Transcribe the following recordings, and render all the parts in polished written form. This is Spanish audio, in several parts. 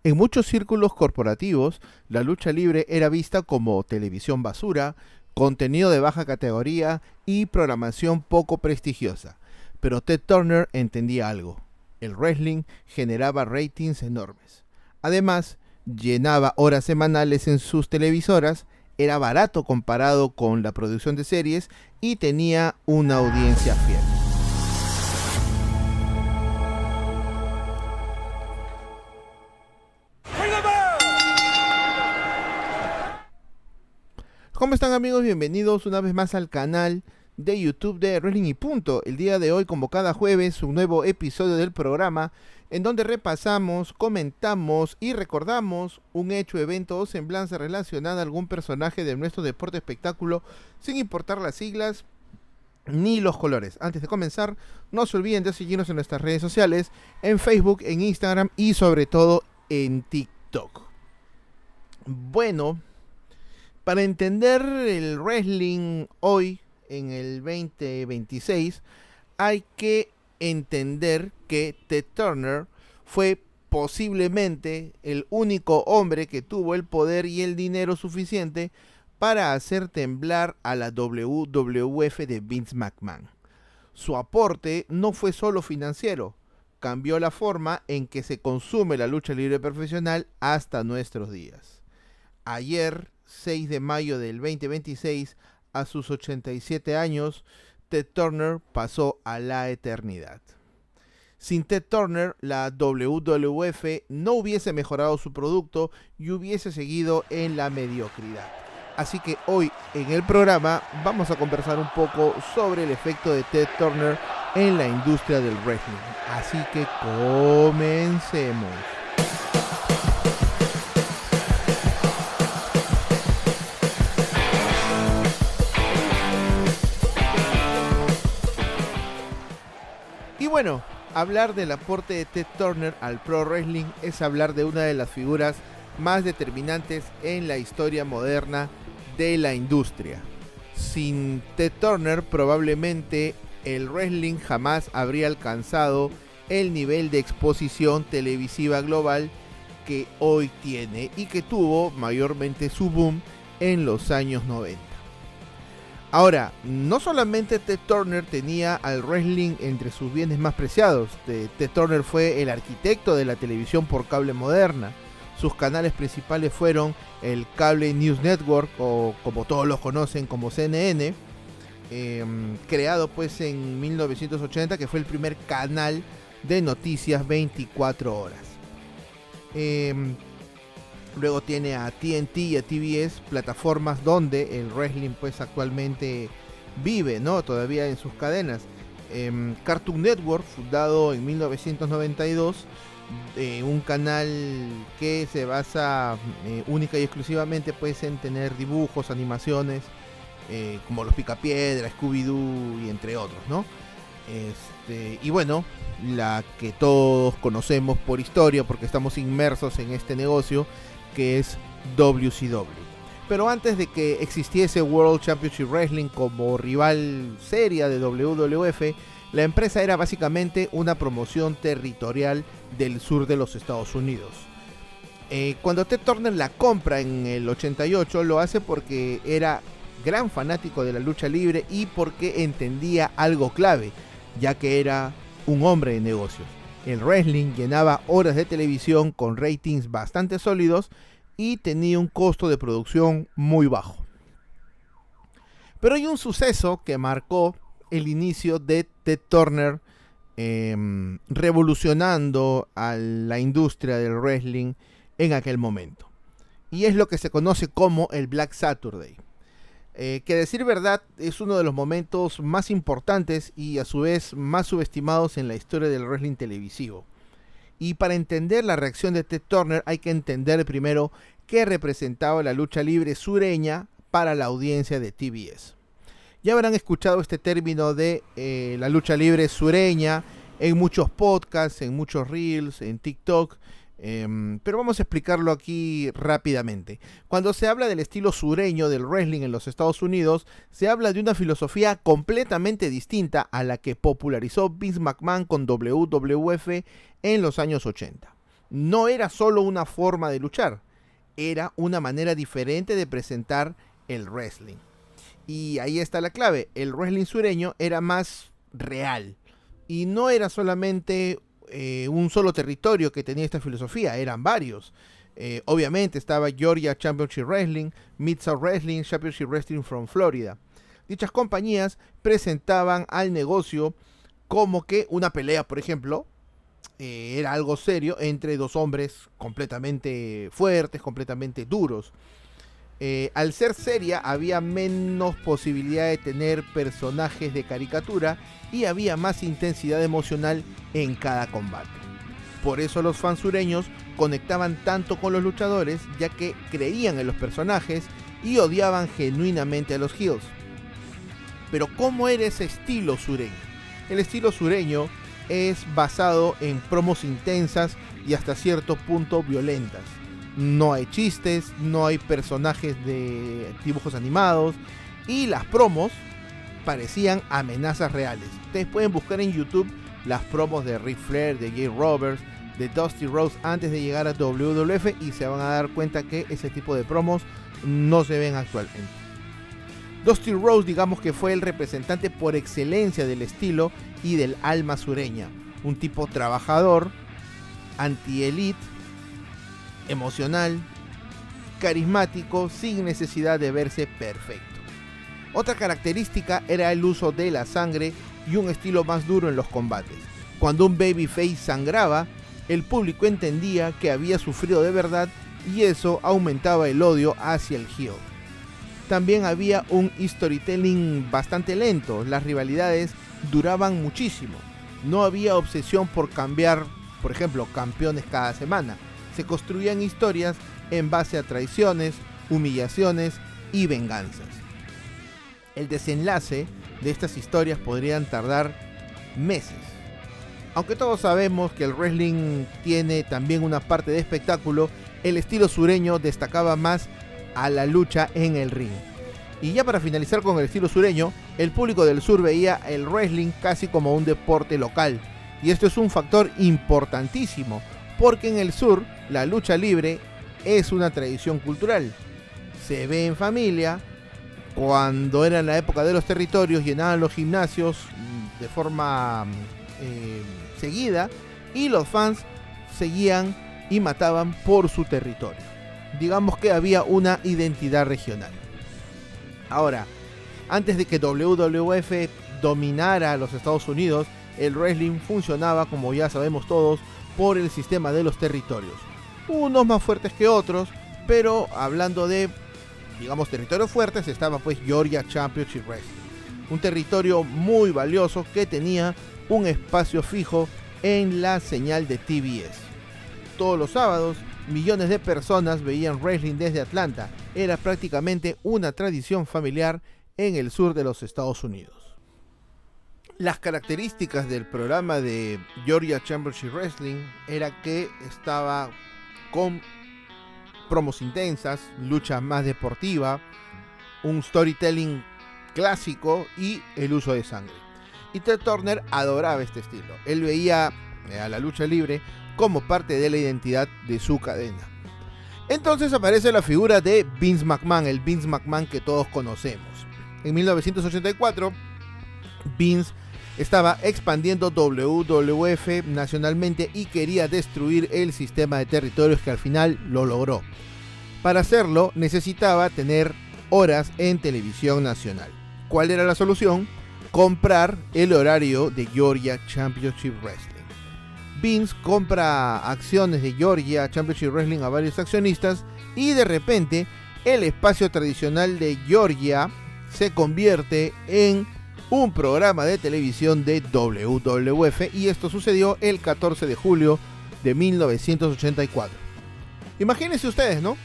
En muchos círculos corporativos, la lucha libre era vista como televisión basura, contenido de baja categoría y programación poco prestigiosa. Pero Ted Turner entendía algo. El wrestling generaba ratings enormes. Además, llenaba horas semanales en sus televisoras, era barato comparado con la producción de series y tenía una audiencia fiel. ¿Cómo están, amigos? Bienvenidos una vez más al canal de YouTube de Wrestling y Punto. El día de hoy, como cada jueves, un nuevo episodio del programa en donde repasamos, comentamos y recordamos un hecho, evento o semblanza relacionada a algún personaje de nuestro deporte espectáculo, sin importar las siglas ni los colores. Antes de comenzar, no se olviden de seguirnos en nuestras redes sociales, en Facebook, en Instagram y sobre todo en TikTok. Bueno, para entender el wrestling hoy, en el 2026, hay que entender que Ted Turner fue posiblemente el único hombre que tuvo el poder y el dinero suficiente para hacer temblar a la WWF de Vince McMahon. Su aporte no fue solo financiero, cambió la forma en que se consume la lucha libre profesional hasta nuestros días. Ayer, 6 de mayo del 2026, a sus 87 años, Ted Turner pasó a la eternidad. Sin Ted Turner, la WWF no hubiese mejorado su producto y hubiese seguido en la mediocridad. Así que hoy en el programa vamos a conversar un poco sobre el efecto de Ted Turner en la industria del wrestling. Así que comencemos. Y bueno, hablar del aporte de Ted Turner al pro wrestling es hablar de una de las figuras más determinantes en la historia moderna de la industria. Sin Ted Turner, probablemente el wrestling jamás habría alcanzado el nivel de exposición televisiva global que hoy tiene y que tuvo mayormente su boom en los años 90. Ahora, no solamente Ted Turner tenía al wrestling entre sus bienes más preciados. Ted Turner fue el arquitecto de la televisión por cable moderna. Sus canales principales fueron el Cable News Network, o como todos los conocen como CNN, creado pues en 1980, que fue el primer canal de noticias 24 horas. Luego tiene a TNT y a TBS, plataformas donde el wrestling pues actualmente vive, ¿no? Todavía en sus cadenas. Cartoon Network, fundado en 1992, un canal que se basa única y exclusivamente pues en tener dibujos, animaciones, como los Picapiedra, Scooby-Doo y entre otros, ¿no? Y bueno, la que todos conocemos por historia, porque estamos inmersos en este negocio, que es WCW. Pero antes de que existiese World Championship Wrestling como rival seria de WWF, la empresa era básicamente una promoción territorial del sur de los Estados Unidos. Cuando Ted Turner la compra en el 88, lo hace porque era gran fanático de la lucha libre y porque entendía algo clave, ya que era un hombre de negocios. El wrestling llenaba horas de televisión con ratings bastante sólidos y tenía un costo de producción muy bajo. Pero hay un suceso que marcó el inicio de Ted Turner, revolucionando a la industria del wrestling en aquel momento. Y es lo que se conoce como el Black Saturday. Que decir verdad es uno de los momentos más importantes y a su vez más subestimados en la historia del wrestling televisivo. Y para entender la reacción de Ted Turner hay que entender primero qué representaba la lucha libre sureña para la audiencia de TBS. Ya habrán escuchado este término de la lucha libre sureña en muchos podcasts, en muchos reels, en TikTok. Pero vamos a explicarlo aquí rápidamente. Cuando se habla del estilo sureño del wrestling en los Estados Unidos, se habla de una filosofía completamente distinta a la que popularizó Vince McMahon con WWF en los años 80. no era solo una forma de luchar, era una manera diferente de presentar el wrestling. Y ahí está la clave, el wrestling sureño era más real y no era solamente un solo territorio que tenía esta filosofía, eran varios. Obviamente estaba Georgia Championship Wrestling, Mid-South Wrestling, Championship Wrestling from Florida. Dichas compañías presentaban al negocio como que una pelea, por ejemplo, era algo serio entre dos hombres completamente fuertes, completamente duros. Al ser seria había menos posibilidad de tener personajes de caricatura y había más intensidad emocional en cada combate. Por eso los fans sureños conectaban tanto con los luchadores, ya que creían en los personajes y odiaban genuinamente a los heels. Pero ¿cómo era ese estilo sureño? El estilo sureño es basado en promos intensas y hasta cierto punto violentas. No hay chistes, no hay personajes de dibujos animados y las promos parecían amenazas reales. Ustedes pueden buscar en YouTube las promos de Ric Flair, de Jake Roberts, de Dusty Rhodes antes de llegar a WWF y se van a dar cuenta que ese tipo de promos no se ven actualmente. Dusty Rhodes, digamos que fue el representante por excelencia del estilo y del alma sureña. Un tipo trabajador, anti-elite, emocional, carismático, sin necesidad de verse perfecto. Otra característica era el uso de la sangre y un estilo más duro en los combates. Cuando un babyface sangraba, el público entendía que había sufrido de verdad y eso aumentaba el odio hacia el heel. También había un storytelling bastante lento, las rivalidades duraban muchísimo. No había obsesión por cambiar, por ejemplo, campeones cada semana. Se construían historias en base a traiciones, humillaciones y venganzas. El desenlace de estas historias podrían tardar meses. Aunque todos sabemos que el wrestling tiene también una parte de espectáculo, el estilo sureño destacaba más a la lucha en el ring. Y ya para finalizar con el estilo sureño, el público del sur veía el wrestling casi como un deporte local. Y esto es un factor importantísimo, porque en el sur la lucha libre es una tradición cultural. Se ve en familia. Cuando era la época de los territorios, llenaban los gimnasios de forma seguida y los fans seguían y mataban por su territorio. Digamos que había una identidad regional. Ahora, antes de que WWF dominara a los Estados Unidos, el wrestling funcionaba, como ya sabemos todos, por el sistema de los territorios. Unos más fuertes que otros, pero hablando de, digamos, territorios fuertes, estaba pues Georgia Championship Wrestling. Un territorio muy valioso que tenía un espacio fijo en la señal de TBS. Todos los sábados, millones de personas veían wrestling desde Atlanta. Era prácticamente una tradición familiar en el sur de los Estados Unidos. Las características del programa de Georgia Championship Wrestling era que estaba con promos intensas, lucha más deportiva, un storytelling clásico y el uso de sangre. Y Ted Turner adoraba este estilo. Él veía a la lucha libre como parte de la identidad de su cadena. Entonces aparece la figura de Vince McMahon, el Vince McMahon que todos conocemos. En 1984, Vince estaba expandiendo WWF nacionalmente y quería destruir el sistema de territorios que al final lo logró. Para hacerlo necesitaba tener horas en televisión nacional. ¿Cuál era la solución? Comprar el horario de Georgia Championship Wrestling. Vince compra acciones de Georgia Championship Wrestling a varios accionistas y de repente el espacio tradicional de Georgia se convierte en un programa de televisión de WWF y esto sucedió el 14 de julio de 1984. Imagínense ustedes, ¿no?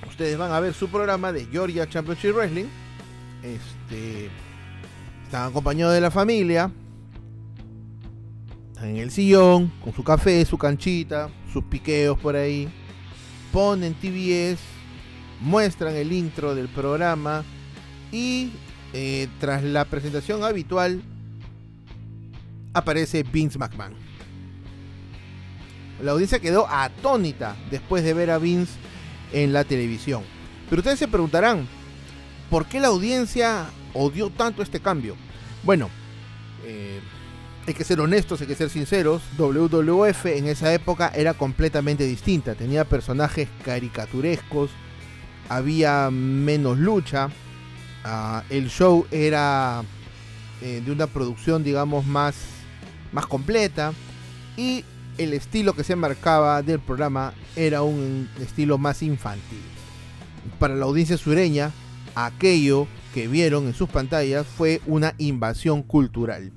Ustedes van a ver su programa de Georgia Championship Wrestling. Están acompañados de la familia. Están en el sillón, con su café, su canchita, sus piqueos por ahí. Ponen TBS, muestran el intro del programa y tras la presentación habitual aparece Vince McMahon. La audiencia quedó atónita después de ver a Vince en la televisión. Pero ustedes se preguntarán, ¿por qué la audiencia odió tanto este cambio? Bueno, hay que ser honestos, hay que ser sinceros. WWF en esa época era completamente distinta. Tenía personajes caricaturescos, había menos lucha, el show era de una producción, digamos, más completa, y el estilo que se marcaba del programa era un estilo más infantil. Para la audiencia sureña, aquello que vieron en sus pantallas fue una invasión cultural.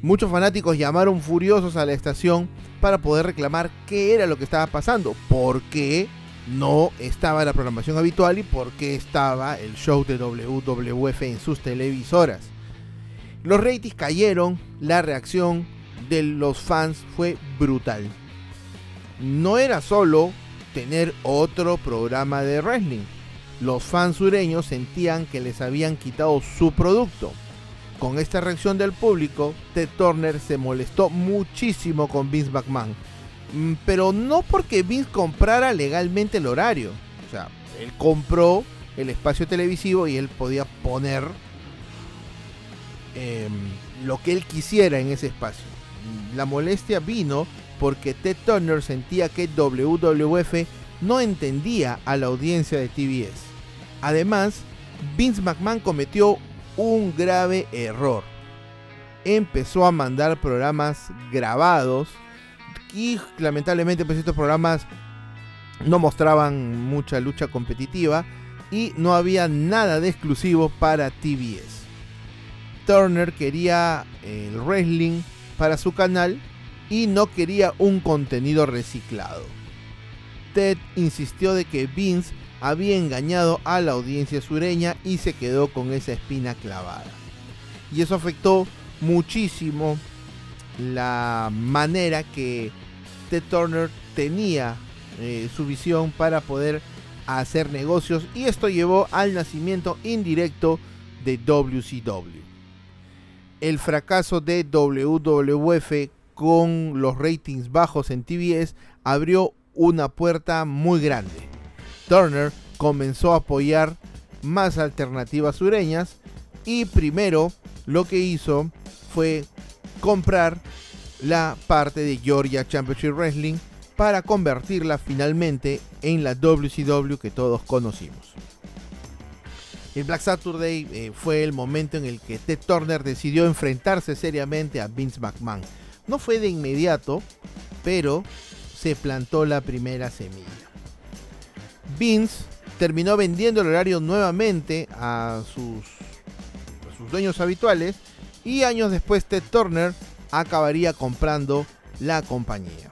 Muchos fanáticos llamaron furiosos a la estación para poder reclamar qué era lo que estaba pasando, por qué no estaba la programación habitual y por qué estaba el show de WWF en sus televisoras. Los ratings cayeron, la reacción de los fans fue brutal. No era solo tener otro programa de wrestling. Los fans sureños sentían que les habían quitado su producto. Con esta reacción del público, Ted Turner se molestó muchísimo con Vince McMahon. Pero no porque Vince comprara legalmente el horario. O sea, él compró el espacio televisivo y él podía poner lo que él quisiera en ese espacio. La molestia vino porque Ted Turner sentía que WWF no entendía a la audiencia de TBS. Además, Vince McMahon cometió un grave error. Empezó a mandar programas grabados y lamentablemente pues estos programas no mostraban mucha lucha competitiva y no había nada de exclusivo para TBS. Turner quería el wrestling para su canal y no quería un contenido reciclado. Ted insistió de que Vince había engañado a la audiencia sureña y se quedó con esa espina clavada. Y eso afectó muchísimo la manera que Ted Turner tenía su visión para poder hacer negocios, y esto llevó al nacimiento indirecto de WCW. El fracaso de WWF con los ratings bajos en TBS abrió una puerta muy grande. Turner comenzó a apoyar más alternativas sureñas y primero lo que hizo fue comprar la parte de Georgia Championship Wrestling para convertirla finalmente en la WCW que todos conocimos. El Black Saturday fue el momento en el que Ted Turner decidió enfrentarse seriamente a Vince McMahon. No fue de inmediato, pero se plantó la primera semilla. Vince terminó vendiendo el horario nuevamente a sus dueños habituales, y años después Ted Turner acabaría comprando la compañía.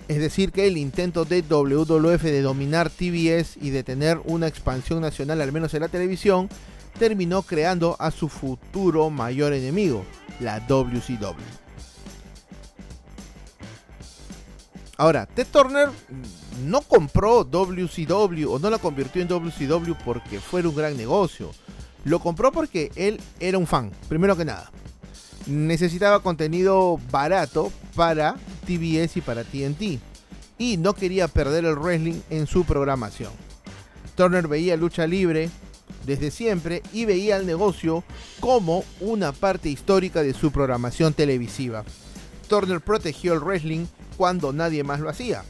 Es decir, que el intento de WWF de dominar TBS y de tener una expansión nacional, al menos en la televisión, terminó creando a su futuro mayor enemigo, la WCW. Ahora, Ted Turner no compró WCW o no la convirtió en WCW porque fuera un gran negocio. Lo compró porque él era un fan, primero que nada. Necesitaba contenido barato para TBS y para TNT, y no quería perder el wrestling en su programación. Turner veía lucha libre desde siempre y veía el negocio como una parte histórica de su programación televisiva. Turner protegió el wrestling cuando nadie más lo hacía.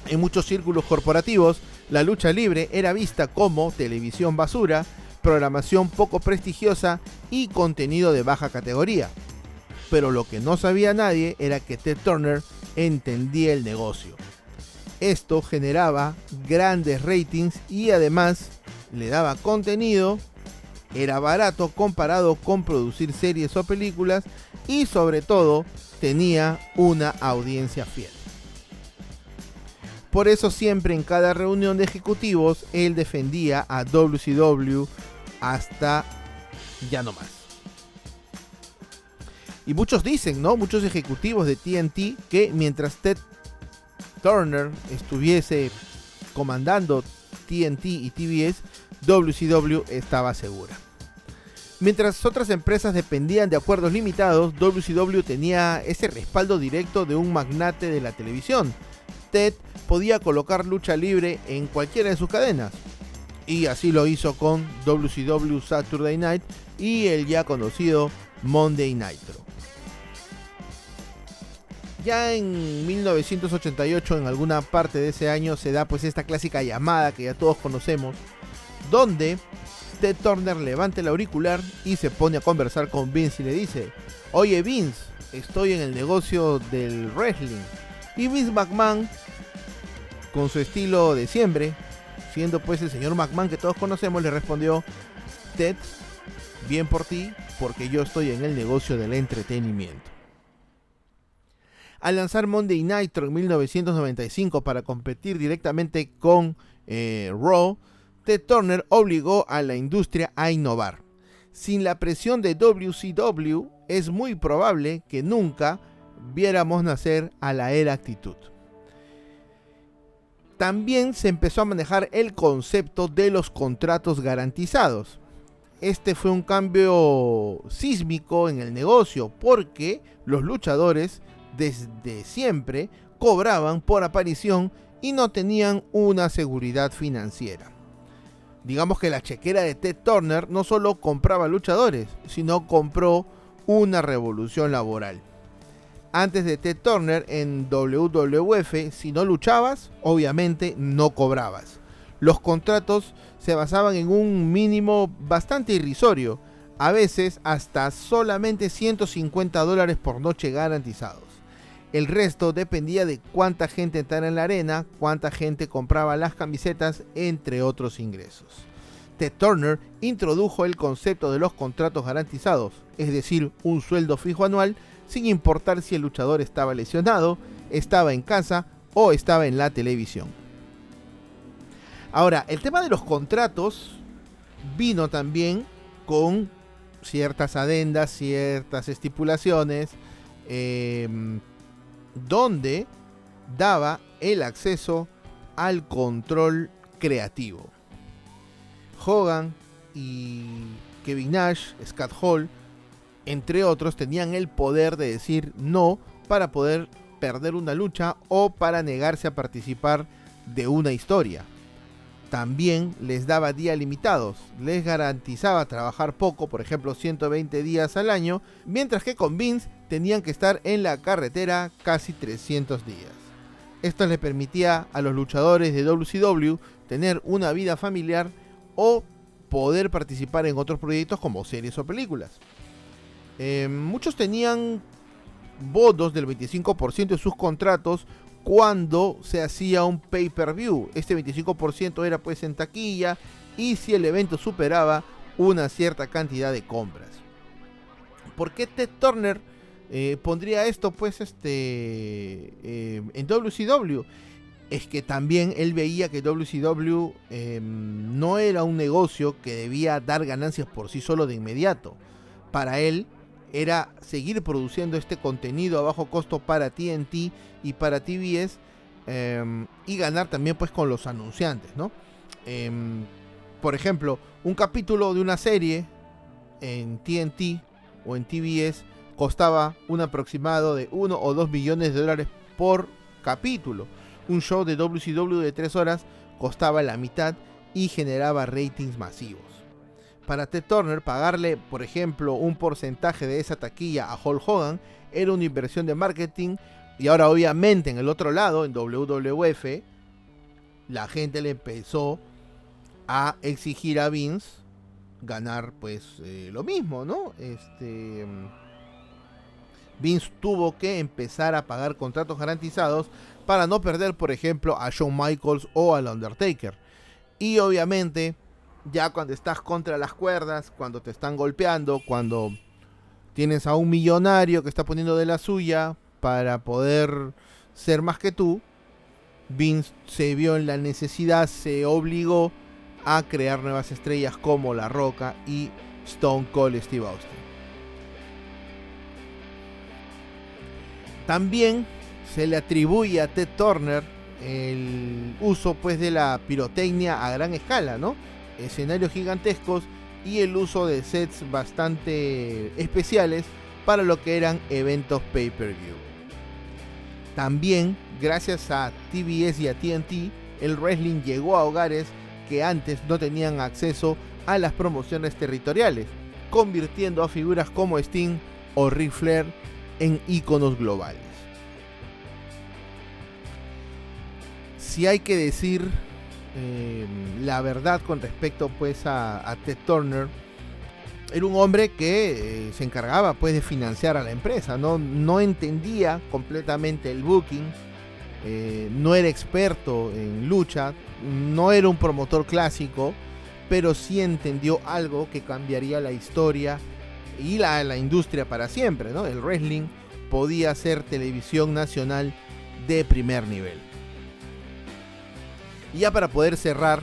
En muchos círculos corporativos, la lucha libre era vista como televisión basura, programación poco prestigiosa y contenido de baja categoría. Pero lo que no sabía nadie era que Ted Turner entendía el negocio. Esto generaba grandes ratings y además le daba contenido, era barato comparado con producir series o películas, y sobre todo tenía una audiencia fiel. Por eso siempre en cada reunión de ejecutivos él defendía a WCW hasta ya no más. Y muchos dicen, ¿no? Muchos ejecutivos de TNT, que mientras Ted Turner estuviese comandando TNT y TBS, WCW estaba segura. Mientras otras empresas dependían de acuerdos limitados, WCW tenía ese respaldo directo de un magnate de la televisión. Ted podía colocar lucha libre en cualquiera de sus cadenas, y así lo hizo con WCW Saturday Night y el ya conocido Monday Nitro. Ya en 1988, en alguna parte de ese año, se da pues esta clásica llamada que ya todos conocemos, donde Ted Turner levanta el auricular y se pone a conversar con Vince y le dice: oye Vince, estoy en el negocio del wrestling. Y Vince McMahon, con su estilo de siempre, siendo pues el señor McMahon que todos conocemos, le respondió: Ted, bien por ti, porque yo estoy en el negocio del entretenimiento. Al lanzar Monday Nitro en 1995 para competir directamente con Raw, Ted Turner obligó a la industria a innovar. Sin la presión de WCW, es muy probable que nunca viéramos nacer a la era Actitud. También se empezó a manejar el concepto de los contratos garantizados. Este fue un cambio sísmico en el negocio, porque los luchadores desde siempre cobraban por aparición y no tenían una seguridad financiera. Digamos que la chequera de Ted Turner no solo compraba luchadores, sino compró una revolución laboral. Antes de Ted Turner, en WWF, si no luchabas, obviamente no cobrabas. Los contratos se basaban en un mínimo bastante irrisorio, a veces hasta solamente $150 por noche garantizados. El resto dependía de cuánta gente entrara en la arena, cuánta gente compraba las camisetas, entre otros ingresos. Ted Turner introdujo el concepto de los contratos garantizados, es decir, un sueldo fijo anual, sin importar si el luchador estaba lesionado, estaba en casa o estaba en la televisión. Ahora, el tema de los contratos vino también con ciertas adendas, ciertas estipulaciones, donde daba el acceso al control creativo. Hogan y Kevin Nash, Scott Hall, entre otros, tenían el poder de decir no para poder perder una lucha o para negarse a participar de una historia. También les daba días limitados, les garantizaba trabajar poco, por ejemplo 120 días al año, mientras que con Vince tenían que estar en la carretera casi 300 días. Esto les permitía a los luchadores de WCW tener una vida familiar o poder participar en otros proyectos como series o películas. Muchos tenían bonos del 25% de sus contratos cuando se hacía un pay-per-view. Este 25% era pues en taquilla, y si el evento superaba una cierta cantidad de compras. ¿Por qué Ted Turner pondría esto pues en WCW? Es que también él veía que WCW no era un negocio que debía dar ganancias por sí solo de inmediato. Para él era seguir produciendo este contenido a bajo costo para TNT y para TBS, y ganar también pues con los anunciantes, ¿no? Por ejemplo, un capítulo de una serie en TNT o en TBS costaba un aproximado de 1 o 2 millones de dólares por capítulo. Un show de WCW de 3 horas costaba la mitad y generaba ratings masivos. Para Ted Turner, pagarle, por ejemplo, un porcentaje de esa taquilla a Hulk Hogan era una inversión de marketing. Y ahora, obviamente, en el otro lado, en WWF, la gente le empezó a exigir a Vince ganar pues lo mismo, ¿no? Vince tuvo que empezar a pagar contratos garantizados para no perder, por ejemplo, a Shawn Michaels o al Undertaker. Y obviamente, ya cuando estás contra las cuerdas, cuando te están golpeando, cuando tienes a un millonario que está poniendo de la suya para poder ser más que tú, Vince se vio en la necesidad, se obligó a crear nuevas estrellas como La Roca y Stone Cold Steve Austin. También se le atribuye a Ted Turner el uso pues de la pirotecnia a gran escala, ¿no? Escenarios gigantescos y el uso de sets bastante especiales para lo que eran eventos pay-per-view. También, gracias a TBS y a TNT, el wrestling llegó a hogares que antes no tenían acceso a las promociones territoriales, convirtiendo a figuras como Sting o Ric Flair en íconos globales. Si hay que decir la verdad con respecto pues a Ted Turner, era un hombre que se encargaba pues de financiar a la empresa, no entendía completamente el booking, no era experto en lucha, no era un promotor clásico, pero sí entendió algo que cambiaría la historia y la industria para siempre, ¿no? El wrestling podía ser televisión nacional de primer nivel. Y ya para poder cerrar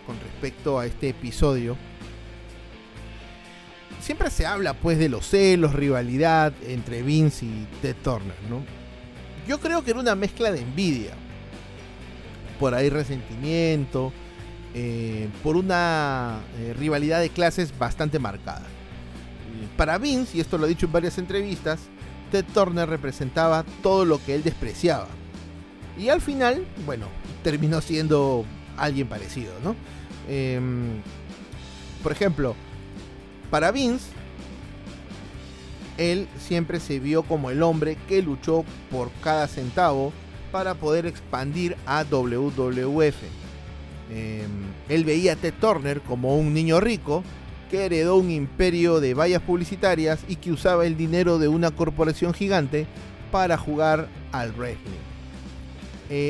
con respecto a este episodio, siempre se habla pues de los celos, rivalidad entre Vince y Ted Turner, ¿no? Yo creo que era una mezcla de envidia, por ahí resentimiento, por una rivalidad de clases bastante marcada. Para Vince, y esto lo he dicho en varias entrevistas, Ted Turner representaba todo lo que él despreciaba. Y al final, bueno, terminó siendo alguien parecido, ¿no? Por ejemplo, para Vince, él siempre se vio como el hombre que luchó por cada centavo para poder expandir a WWF. Él veía a Ted Turner como un niño rico que heredó un imperio de vallas publicitarias y que usaba el dinero de una corporación gigante para jugar al wrestling.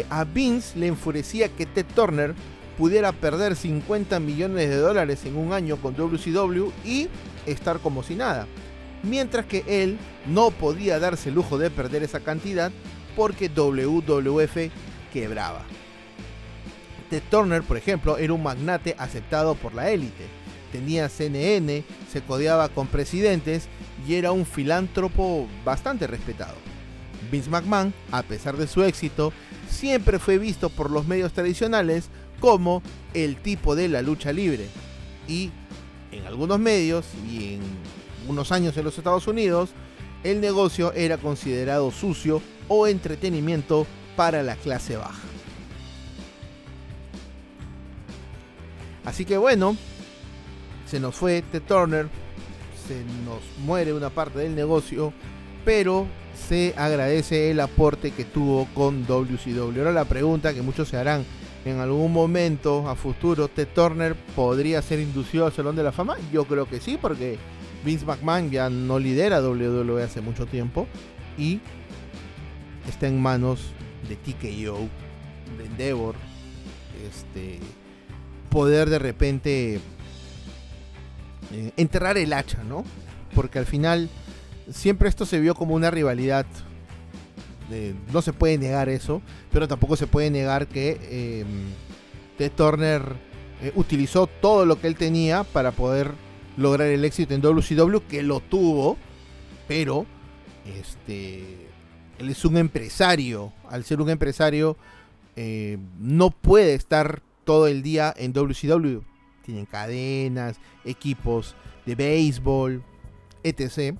A Vince le enfurecía que Ted Turner pudiera perder $50 millones en un año con WCW y estar como si nada, mientras que él no podía darse el lujo de perder esa cantidad porque WWF quebraba. Ted Turner, por ejemplo, era un magnate aceptado por la élite, tenía CNN, se codeaba con presidentes y era un filántropo bastante respetado. Vince McMahon, a pesar de su éxito, siempre fue visto por los medios tradicionales como el tipo de la lucha libre, y en algunos medios y en unos años en los Estados Unidos, el negocio era considerado sucio o entretenimiento para la clase baja. Así que bueno, se nos fue Ted Turner, se nos muere una parte del negocio, pero se agradece el aporte que tuvo con WCW. Ahora la pregunta que muchos se harán: en algún momento a futuro Ted Turner podría ser inducido al Salón de la Fama. Yo creo que sí, porque Vince McMahon ya no lidera WWE hace mucho tiempo y está en manos de TKO, de Endeavor, poder de repente enterrar el hacha, ¿no? Porque al final siempre esto se vio como una rivalidad. No se puede negar eso, pero tampoco se puede negar que Ted Turner utilizó todo lo que él tenía para poder lograr el éxito en WCW, que lo tuvo, pero él es un empresario. Al ser un empresario, no puede estar todo el día en WCW. Tienen cadenas, equipos de béisbol, etc.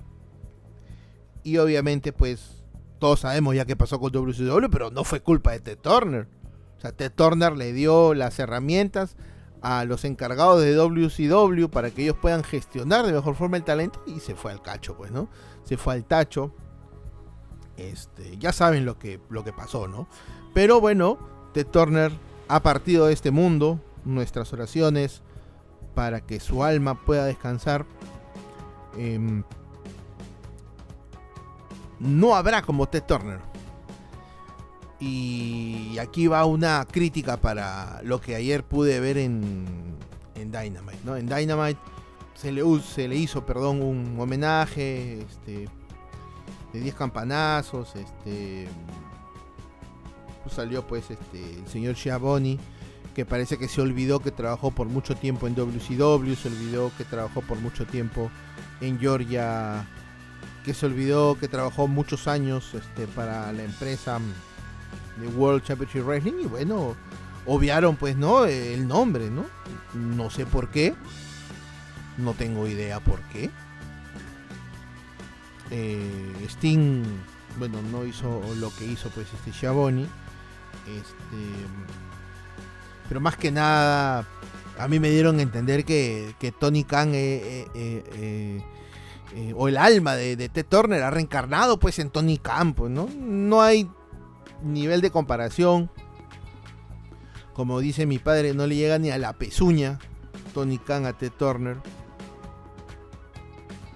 Y obviamente pues todos sabemos ya qué pasó con WCW, pero no fue culpa de Ted Turner. O sea, Ted Turner le dio las herramientas a los encargados de WCW para que ellos puedan gestionar de mejor forma el talento, y se fue al cacho, pues, ¿no? Se fue al tacho. Ya saben lo que pasó, ¿no? Pero bueno, Ted Turner ha partido de este mundo. Nuestras oraciones para que su alma pueda descansar. No habrá como Ted Turner. Y aquí va una crítica para lo que ayer pude ver en Dynamite, ¿no? En Dynamite se le hizo un homenaje de 10 campanazos. Pues salió pues el señor Schiavone, que parece que se olvidó que trabajó por mucho tiempo en WCW, se olvidó que trabajó por mucho tiempo en Georgia, que se olvidó que trabajó muchos años para la empresa de World Championship Wrestling. Y bueno, obviaron, pues, ¿no? El nombre, ¿no? No sé por qué. No tengo idea por qué. Sting, bueno, no hizo lo que hizo, pues, Schiavone. Pero más que nada, a mí me dieron a entender que Tony Khan o el alma de Ted Turner ha reencarnado, pues, en Tony Khan, pues, ¿no? No hay nivel de comparación. Como dice mi padre, no le llega ni a la pezuña Tony Khan a Ted Turner.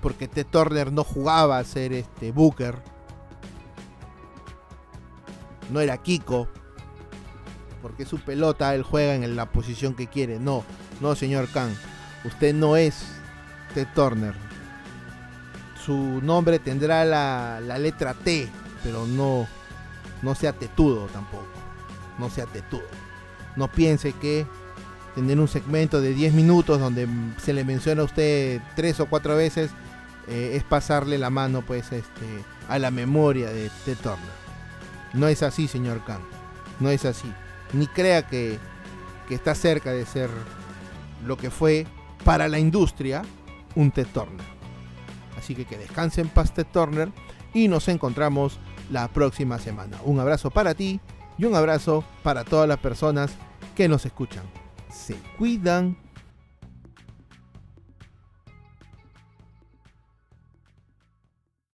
Porque Ted Turner no jugaba a ser Booker. No era Kiko. Porque su pelota él juega en la posición que quiere. No, señor Khan. Usted no es Ted Turner. Su nombre tendrá la letra T, pero no sea tetudo tampoco. No sea tetudo. No piense que tener un segmento de 10 minutos donde se le menciona a usted 3 o 4 veces es pasarle la mano, pues, a la memoria de Ted Turner. No es así, señor Khan. No es así. Ni crea que está cerca de ser lo que fue para la industria un Ted Turner. Así que descanse en paz, Ted Turner, y nos encontramos la próxima semana. Un abrazo para ti y un abrazo para todas las personas que nos escuchan. Se cuidan.